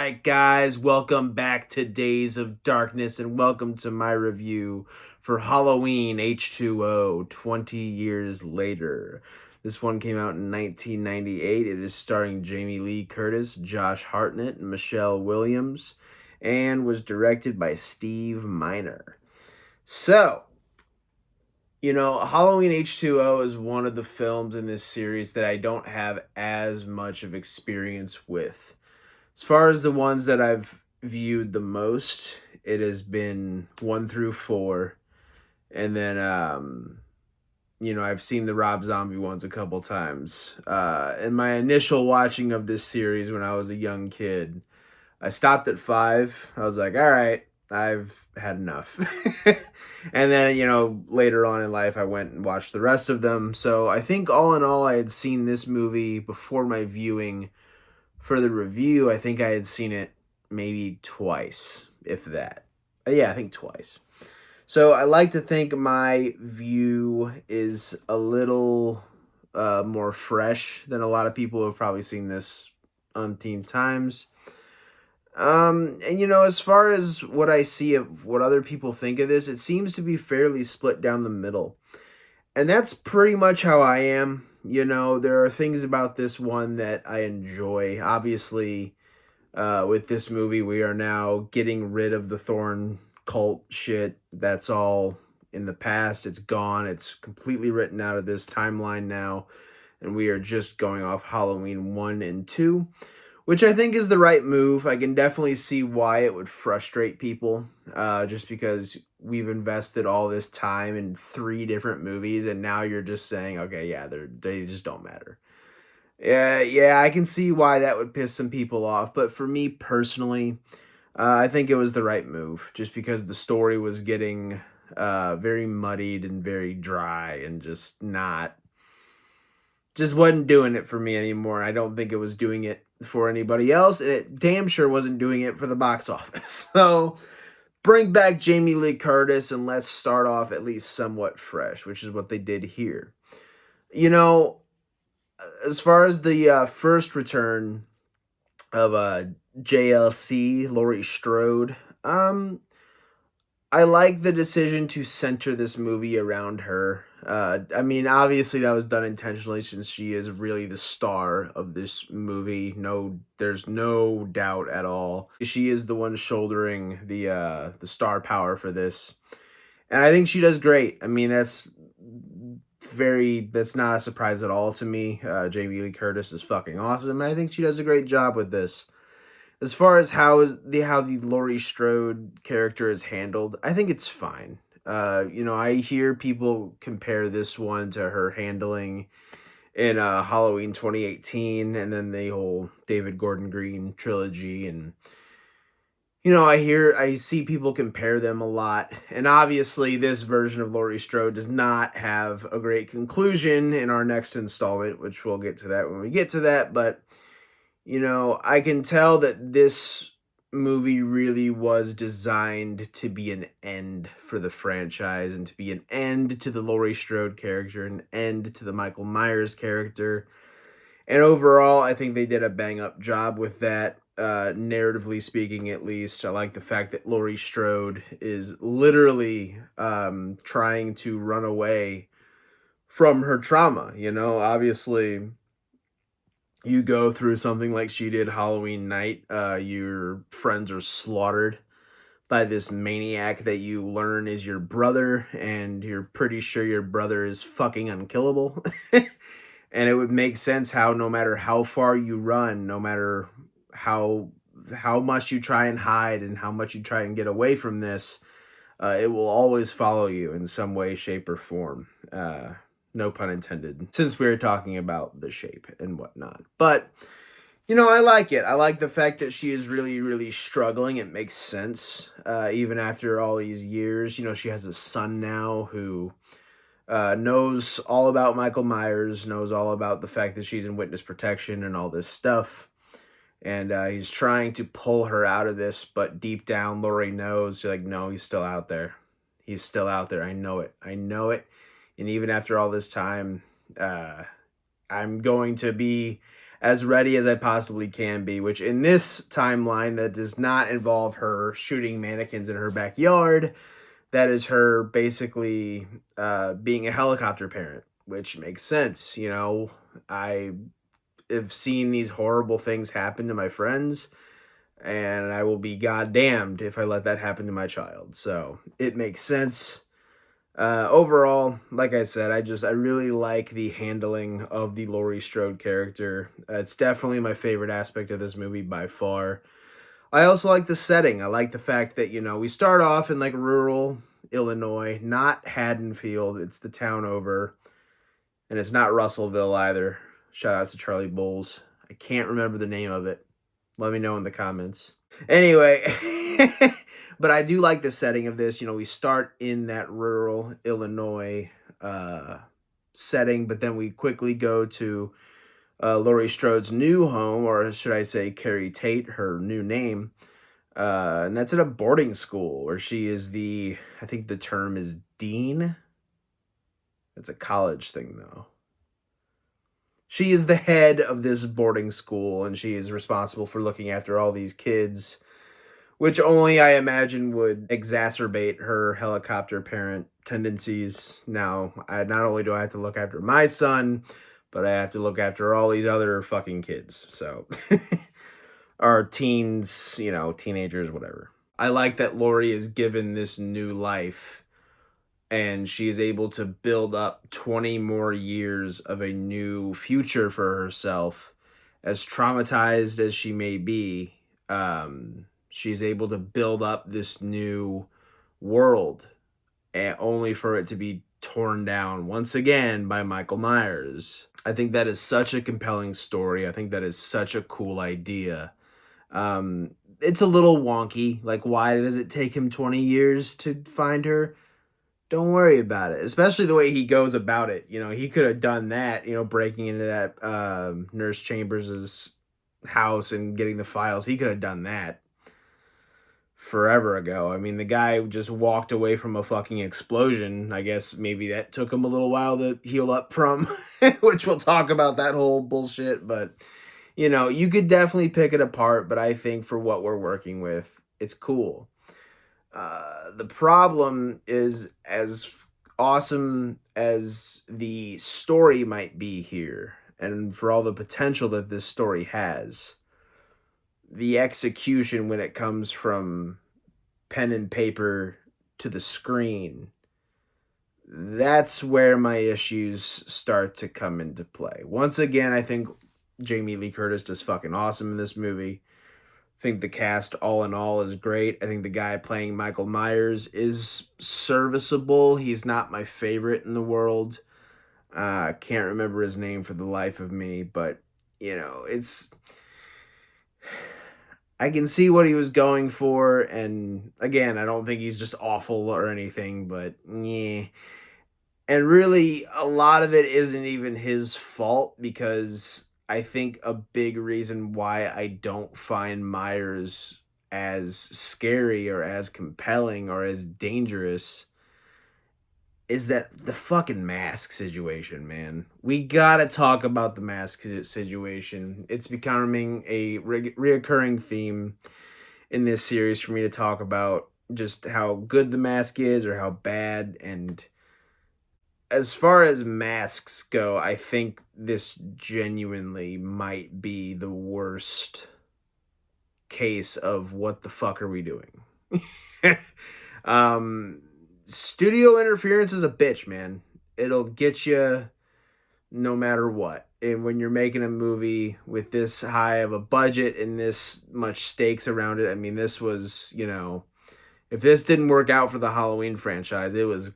right, guys, welcome back to Days of Darkness and welcome to my review for Halloween H20 20 years later. This one came out in 1998. It is starring Jamie Lee Curtis, Josh Hartnett, and Michelle Williams, and was directed by Steve Miner. So, Halloween H20 is one of the films in this series that I don't have as much of experience with. As far as the ones that I've viewed the most, it has been 1 through 4. And then, I've seen the Rob Zombie ones a couple times. In my initial watching of this series when I was a young kid, I stopped at 5. I was like, all right, I've had enough. And then, later on in life, I went and watched the rest of them. So I think all in all, I had seen this movie before my viewing for the review. I think I had seen it maybe twice, if that. Yeah, I think twice. So I like to think my view is a little more fresh than a lot of people who have probably seen this umpteen times. As far as what I see of what other people think of this, it seems to be fairly split down the middle. And that's pretty much how I am. There are things about this one that I enjoy. Obviously, with this movie, we are now getting rid of the Thorn cult shit. That's all in the past. It's gone. It's completely written out of this timeline now. And we are just going off Halloween 1 and 2, which I think is the right move. I can definitely see why it would frustrate people, just because we've invested all this time in 3 different movies, and now you're just saying, okay, yeah, they just don't matter. Yeah, I can see why that would piss some people off, but for me personally, I think it was the right move, just because the story was getting very muddied and very dry and just wasn't doing it for me anymore. I don't think it was doing it for anybody else, and it damn sure wasn't doing it for the box office. So bring back Jamie Lee Curtis and let's start off at least somewhat fresh, which is what they did here. As far as the first return of JLC, Laurie Strode, I like the decision to center this movie around her. Obviously that was done intentionally since she is really the star of this movie. No, there's no doubt at all. She is the one shouldering the star power for this. And I think she does great. That's not a surprise at all to me. Jamie Lee Curtis is fucking awesome. And I think she does a great job with this. As far as how the Laurie Strode character is handled, I think it's fine. I hear people compare this one to her handling in Halloween 2018, and then the whole David Gordon Green trilogy, and I see people compare them a lot, and obviously this version of Laurie Strode does not have a great conclusion in our next installment, which we'll get to that when we get to that, but I can tell that this movie really was designed to be an end for the franchise and to be an end to the Laurie Strode character, an end to the Michael Myers character. And overall, I think they did a bang-up job with that, narratively speaking, at least. I like the fact that Laurie Strode is literally trying to run away from her trauma. Obviously, you go through something like she did Halloween night, your friends are slaughtered by this maniac that you learn is your brother, and you're pretty sure your brother is fucking unkillable. And it would make sense how no matter how far you run, no matter how much you try and hide and how much you try and get away from this, it will always follow you in some way, shape, or form. No pun intended, since we were talking about the shape and whatnot. But, I like it. I like the fact that she is really, really struggling. It makes sense, even after all these years. She has a son now who knows all about Michael Myers, knows all about the fact that she's in witness protection and all this stuff. And he's trying to pull her out of this, but deep down, Laurie knows, like, no, he's still out there. He's still out there. I know it. I know it. And even after all this time, I'm going to be as ready as I possibly can be, which in this timeline that does not involve her shooting mannequins in her backyard. That is her basically being a helicopter parent, which makes sense. You know, I have seen these horrible things happen to my friends, and I will be goddamned if I let that happen to my child. So it makes sense. Overall, like I said, I really like the handling of the Laurie Strode character. It's definitely my favorite aspect of this movie by far. I also like the setting. I like the fact that, you know, we start off in like rural Illinois, not Haddonfield. It's the town over. And it's not Russellville either. Shout out to Charlie Bowles. I can't remember the name of it. Let me know in the comments. Anyway, but I do like the setting of this. You know, we start in that rural Illinois setting, but then we quickly go to Laurie Strode's new home, or should I say Carrie Tate, her new name. And that's at a boarding school where she is I think the term is dean. It's a college thing, though. She is the head of this boarding school, and she is responsible for looking after all these kids, which only I imagine would exacerbate her helicopter parent tendencies. Now, not only do I have to look after my son, but I have to look after all these other fucking kids. So, or teens, you know, teenagers, whatever. I like that Laurie is given this new life, and she is able to build up 20 more years of a new future for herself. As traumatized as she may be, she's able to build up this new world, and only for it to be torn down once again by Michael Myers. I think that is such a compelling story. I think that is such a cool idea. It's a little wonky. Like, why does it take him 20 years to find her? Don't worry about it. Especially the way he goes about it. You know, he could have done that, you know, breaking into that Nurse Chambers' house and getting the files. He could have done that forever ago. I mean, the guy just walked away from a fucking explosion. I guess maybe that took him a little while to heal up from, which we'll talk about that whole bullshit. But, you know, you could definitely pick it apart, but I think for what we're working with, it's cool. The problem is, as awesome as the story might be here, and for all the potential that this story has, the execution when it comes from pen and paper to the screen, that's where my issues start to come into play. Once again, I think Jamie Lee Curtis does fucking awesome in this movie. I think the cast all in all is great. I think the guy playing Michael Myers is serviceable. He's not my favorite in the world. I can't remember his name for the life of me, but, you know, I can see what he was going for, and again, I don't think he's just awful or anything, but yeah. And really, a lot of it isn't even his fault, because I think a big reason why I don't find Myers as scary or as compelling or as dangerous is that the fucking mask situation, man. We gotta talk about the mask situation. It's becoming a reoccurring theme in this series for me to talk about just how good the mask is or how bad. And as far as masks go, I think this genuinely might be the worst case of what the fuck are we doing. Studio interference is a bitch, man. It'll get you no matter what. And when you're making a movie with this high of a budget and this much stakes around it, I mean, this was, you know, if this didn't work out for the Halloween franchise, it was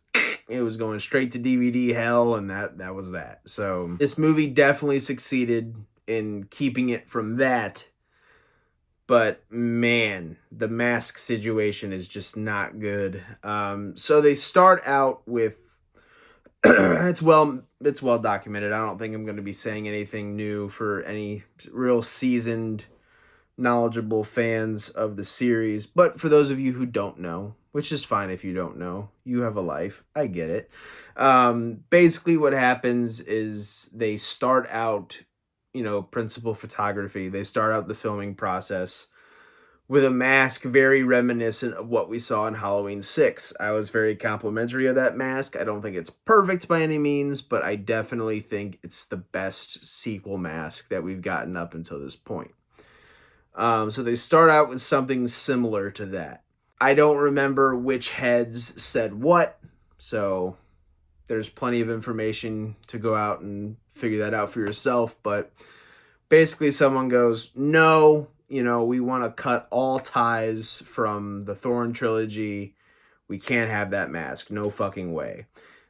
going straight to DVD hell, and that was that. So this movie definitely succeeded in keeping it from that. But man, the mask situation is just not good. So they start out with it's well documented. I don't think I'm going to be saying anything new for any real seasoned, knowledgeable fans of the series. But for those of you who don't know, which is fine if you don't know, you have a life. I get it. Basically, what happens is they start out principal photography. They start out the filming process with a mask very reminiscent of what we saw in Halloween 6. I was very complimentary of that mask. I don't think it's perfect by any means, but I definitely think it's the best sequel mask that we've gotten up until this point. So they start out with something similar to that. I don't remember which heads said what, so there's plenty of information to go out and figure that out for yourself, but basically someone goes, no, we want to cut all ties from the Thorn trilogy. We can't have that mask. No fucking way.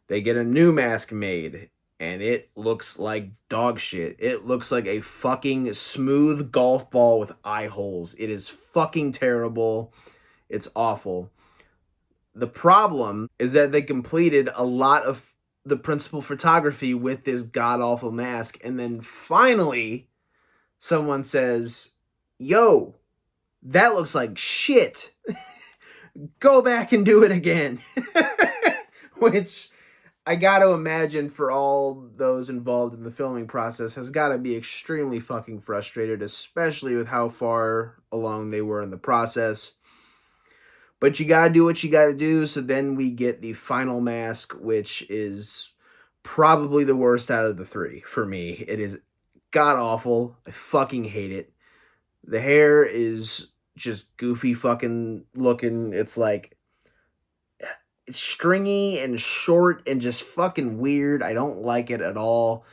They get a new mask made, and it looks like dog shit. It looks like a fucking smooth golf ball with eye holes. It is fucking terrible. It's awful. The problem is that they completed a lot of the principal photography with this god-awful mask, and then finally someone says, yo, that looks like shit. Go back and do it again. Which I got to imagine for all those involved in the filming process has got to be extremely fucking frustrated, especially with how far along they were in the process. But you got to do what you got to do. So then we get the final mask, which is probably the worst out of the three for me. It is god awful. I fucking hate it. The hair is just goofy fucking looking. It's like, it's stringy and short and just fucking weird. I don't like it at all.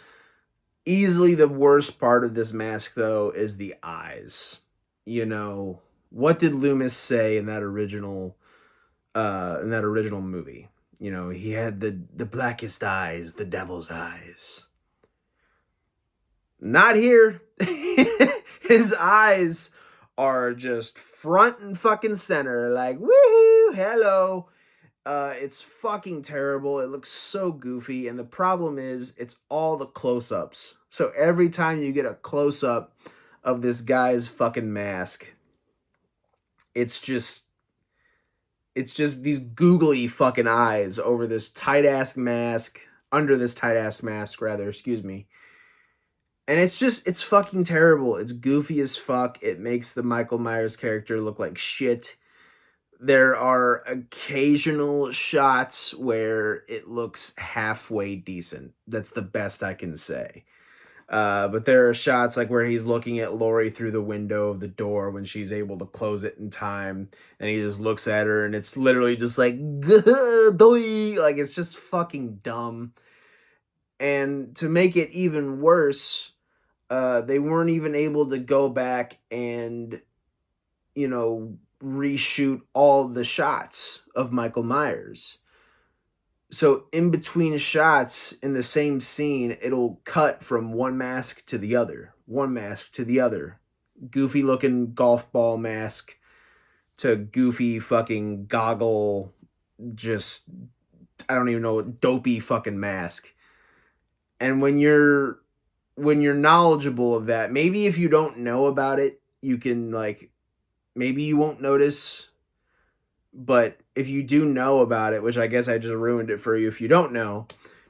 Easily the worst part of this mask, though, is the eyes. What did Loomis say in that original movie? He had the blackest eyes, the devil's eyes. Not here. His eyes are just front and fucking center, like, woohoo, hello. It's fucking terrible. It looks so goofy, and the problem is it's all the close-ups. So every time you get a close-up of this guy's fucking mask, it's just these googly fucking eyes over this tight-ass mask, under this tight-ass mask, rather, excuse me. And it's fucking terrible. It's goofy as fuck. It makes the Michael Myers character look like shit. There are occasional shots where it looks halfway decent. That's the best I can say. But there are shots like where he's looking at Laurie through the window of the door when she's able to close it in time, and he just looks at her, and it's literally just like, like, it's just fucking dumb. And to make it even worse, they weren't even able to go back and, reshoot all the shots of Michael Myers. So in between shots in the same scene, it'll cut from one mask to the other, Goofy looking golf ball mask to goofy fucking goggle, just, I don't even know, dopey fucking mask. And when you're knowledgeable of that, maybe if you don't know about it, you can, like, maybe you won't notice. But if you do know about it, which I guess I just ruined it for you if you don't know,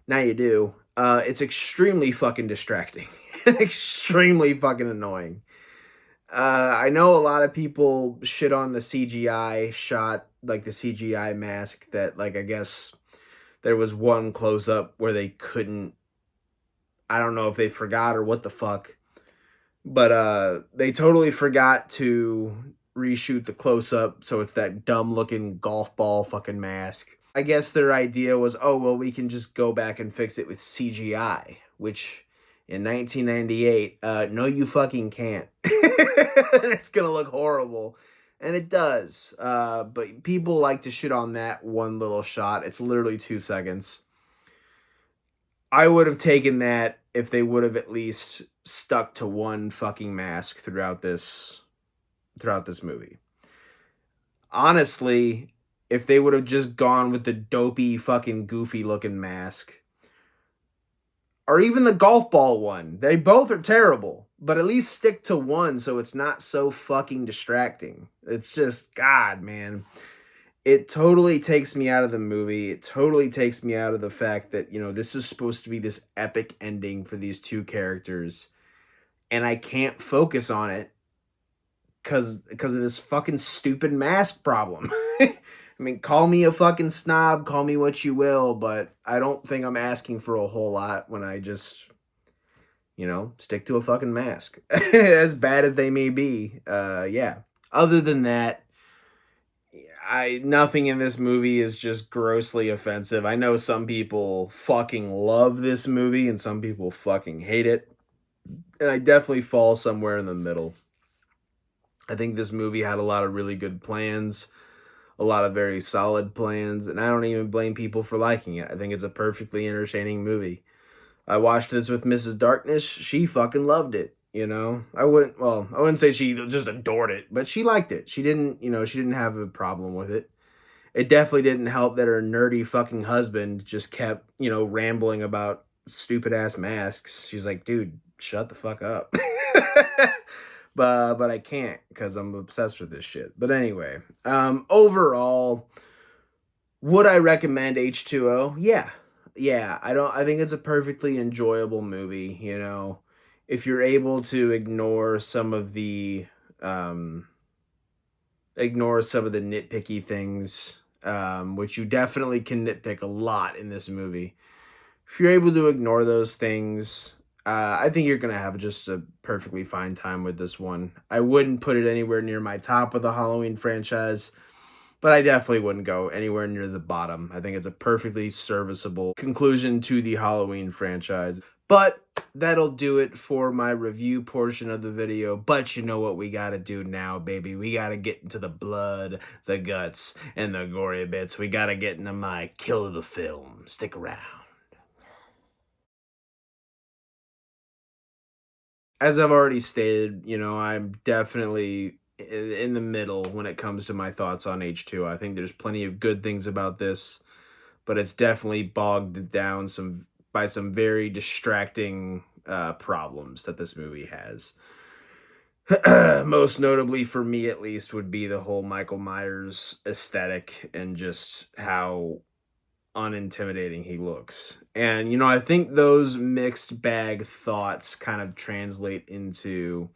now you do, it's extremely fucking distracting. Extremely fucking annoying. I know a lot of people shit on the CGI shot, like the CGI mask that, like, I guess there was one close-up where they couldn't, I don't know if they forgot or what the fuck, but they totally forgot to reshoot the close-up, so it's that dumb-looking golf ball fucking mask. I guess their idea was, oh, well, we can just go back and fix it with CGI, which in 1998, no, you fucking can't. It's gonna look horrible. And it does. But people like to shit on that one little shot. It's literally 2 seconds. I would have taken that if they would have at least stuck to one fucking mask throughout this movie. Honestly, if they would have just gone with the dopey fucking goofy looking mask, or even the golf ball one, they both are terrible, but at least stick to one so it's not so fucking distracting. It's just, God, man. It totally takes me out of the movie. It totally takes me out of the fact that, this is supposed to be this epic ending for these two characters. and I can't focus on it because of this fucking stupid mask problem. I mean, call me a fucking snob, call me what you will, but I don't think I'm asking for a whole lot when I just, stick to a fucking mask. As bad as they may be. Yeah. Other than that, I nothing in this movie is just grossly offensive. I know some people fucking love this movie and some people fucking hate it. And I definitely fall somewhere in the middle. I think this movie had a lot of really good plans, a lot of very solid plans, and I don't even blame people for liking it. I think it's a perfectly entertaining movie. I watched this with Mrs. Darkness. She fucking loved it. I wouldn't say she just adored it, but she liked it. She didn't have a problem with it. It definitely didn't help that her nerdy fucking husband just kept, rambling about stupid ass masks. She's like, dude, shut the fuck up. But I can't because I'm obsessed with this shit. But anyway, overall, would I recommend H2O? Yeah. Yeah, I think it's a perfectly enjoyable movie, If you're able to um ignore some of the nitpicky things, which you definitely can nitpick a lot in this movie. If you're able to ignore those things, I think you're gonna have just a perfectly fine time with this one. I wouldn't put it anywhere near my top of the Halloween franchise, but I definitely wouldn't go anywhere near the bottom. I think it's a perfectly serviceable conclusion to the Halloween franchise. But that'll do it for my review portion of the video. But you know what we gotta do now, baby? We gotta get into the blood, the guts, and the gory bits. We gotta get into my kill of the film. Stick around. As I've already stated, I'm definitely in the middle when it comes to my thoughts on H2. I think there's plenty of good things about this, but it's definitely bogged down by some very distracting problems that this movie has. Most notably for me at least would be the whole Michael Myers aesthetic and just how unintimidating he looks. And I think those mixed bag thoughts kind of translate into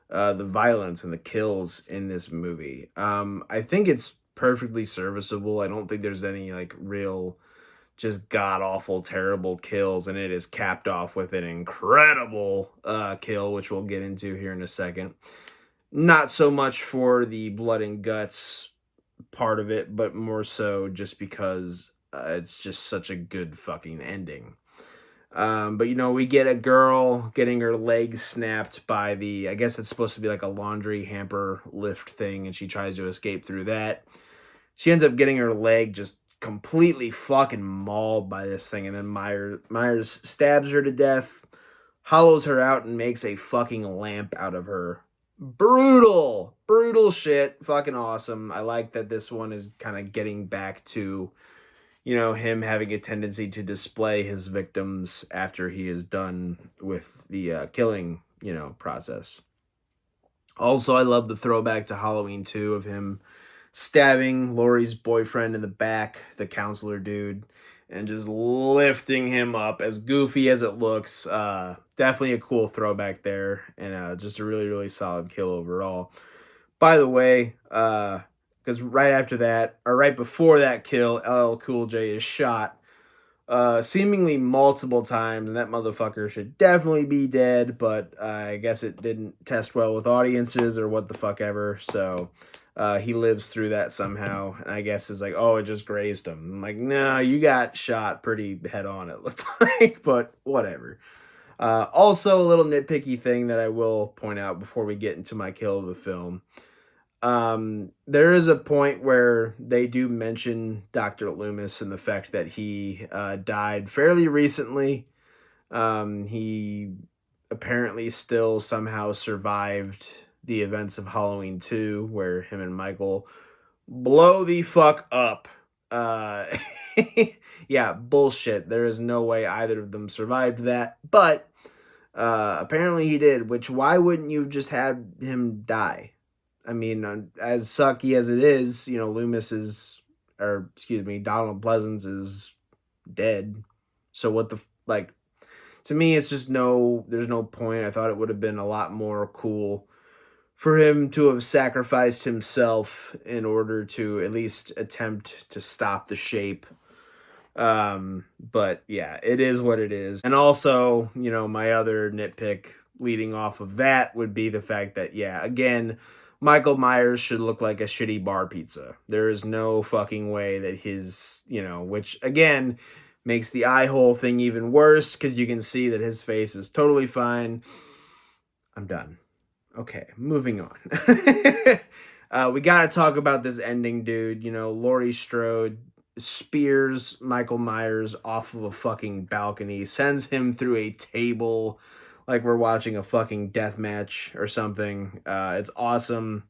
the violence and the kills in this movie. I think it's perfectly serviceable. I don't think there's any like real just god awful terrible kills, and it is capped off with an incredible kill, which we'll get into here in a second. Not so much for the blood and guts part of it, but more so just because it's just such a good fucking ending. But we get a girl getting her legs snapped by I guess it's supposed to be like a laundry hamper lift thing, and she tries to escape through that. She ends up getting her leg just completely fucking mauled by this thing, and then Myers stabs her to death, hollows her out, and makes a fucking lamp out of her. Brutal shit. Fucking awesome. I like that this one is kind of getting back to him having a tendency to display his victims after he is done with the killing, process. Also, I love the throwback to Halloween 2 of him stabbing Laurie's boyfriend in the back, the counselor dude, and just lifting him up. As goofy as it looks, definitely a cool throwback there, and just a really, really solid kill overall. By the way, because right after that, or right before that kill, LL Cool J is shot seemingly multiple times, and that motherfucker should definitely be dead, but I guess it didn't test well with audiences or what the fuck ever, so he lives through that somehow, and I guess it's like, oh, it just grazed him. I'm like, no, you got shot pretty head on, it looked like, but whatever. Also, a little nitpicky thing that I will point out before we get into my kill of the film. There is a point where they do mention Dr. Loomis and the fact that he died fairly recently. He apparently still somehow survived the events of Halloween 2, where him and Michael blow the fuck up. Uh, yeah, bullshit. There is no way either of them survived that, but apparently he did, which why wouldn't you have just had him die? I mean, as sucky as it is, Donald Pleasance is dead. So what like, to me, it's just there's no point. I thought it would have been a lot more cool for him to have sacrificed himself in order to at least attempt to stop the shape. But yeah, it is what it is. And also, my other nitpick leading off of that would be the fact that, yeah, again, Michael Myers should look like a shitty bar pizza. There is no fucking way that his, which again makes the eye hole thing even worse because you can see that his face is totally fine. I'm done. Okay, moving on. We got to talk about this ending, dude. Laurie Strode spears Michael Myers off of a fucking balcony, sends him through a table like we're watching a fucking death match or something. It's awesome.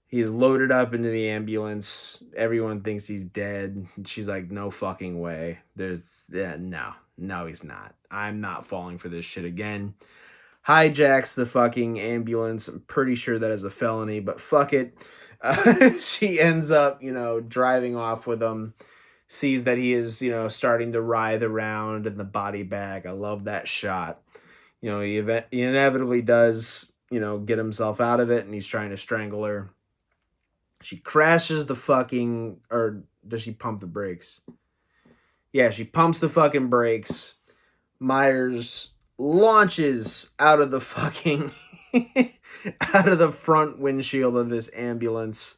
He's loaded up into the ambulance. Everyone thinks he's dead. She's like, no fucking way. No, he's not. I'm not falling for this shit again. Hijacks the fucking ambulance. I'm pretty sure that is a felony, but fuck it. She ends up, driving off with him. Sees that he is, starting to writhe around in the body bag. I love that shot. He inevitably does, get himself out of it, and he's trying to strangle her. She crashes the fucking, or does she pump the brakes? Yeah, she pumps the fucking brakes. Myers launches out of the fucking, out of the front windshield of this ambulance,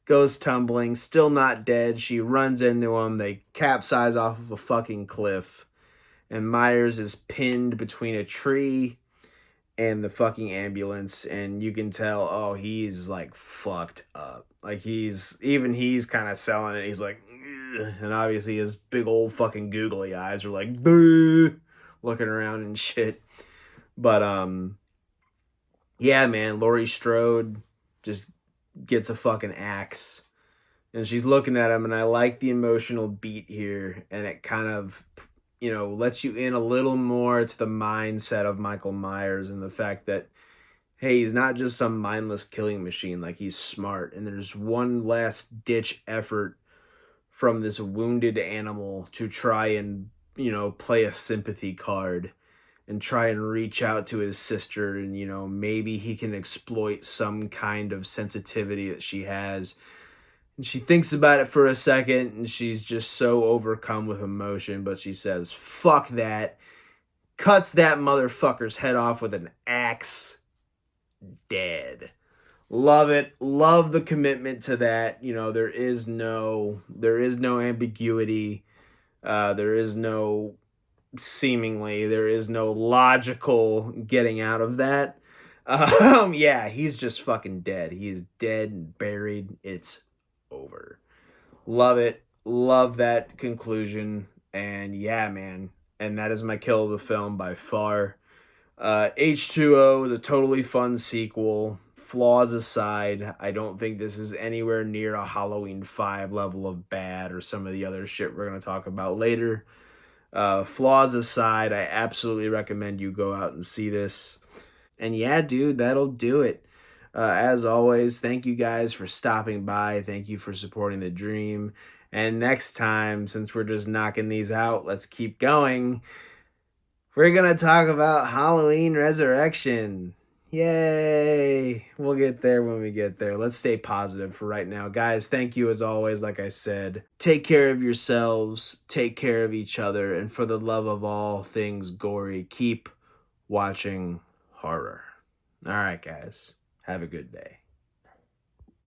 goes tumbling, still not dead. She runs into him. They capsize off of a fucking cliff. And Myers is pinned between a tree and the fucking ambulance. And you can tell, oh, he's like fucked up. Like he's kind of selling it. He's like, ugh. And obviously his big old fucking googly eyes are like, boo, looking around and shit. But, yeah, man, Laurie Strode just gets a fucking axe. And she's looking at him, and I like the emotional beat here. And it kind of, lets you in a little more to the mindset of Michael Myers and the fact that, hey, he's not just some mindless killing machine. Like, he's smart. And there's one last ditch effort from this wounded animal to try and, play a sympathy card and try and reach out to his sister. And, maybe he can exploit some kind of sensitivity that she has. And she thinks about it for a second, and she's just so overcome with emotion, but she says, fuck that. Cuts that motherfucker's head off with an axe. Dead. Love it. Love the commitment to that. There is no ambiguity. There is no logical getting out of that. Yeah, he's just fucking dead. He is dead and buried. It's over. Love it. Love that conclusion. And yeah, man. And that is my kill of the film by far. H20 is a totally fun sequel. Flaws aside, I don't think this is anywhere near a Halloween 5 level of bad or some of the other shit we're going to talk about later. Flaws aside, I absolutely recommend you go out and see this. And yeah, dude, that'll do it. As always, thank you guys for stopping by. Thank you for supporting the dream. And next time, since we're just knocking these out, let's keep going. We're going to talk about Halloween Resurrection. Yay! We'll get there when we get there. Let's stay positive for right now. Guys, thank you as always. Like I said, take care of yourselves, take care of each other, and for the love of all things gory, keep watching horror. All right, guys. Have a good day.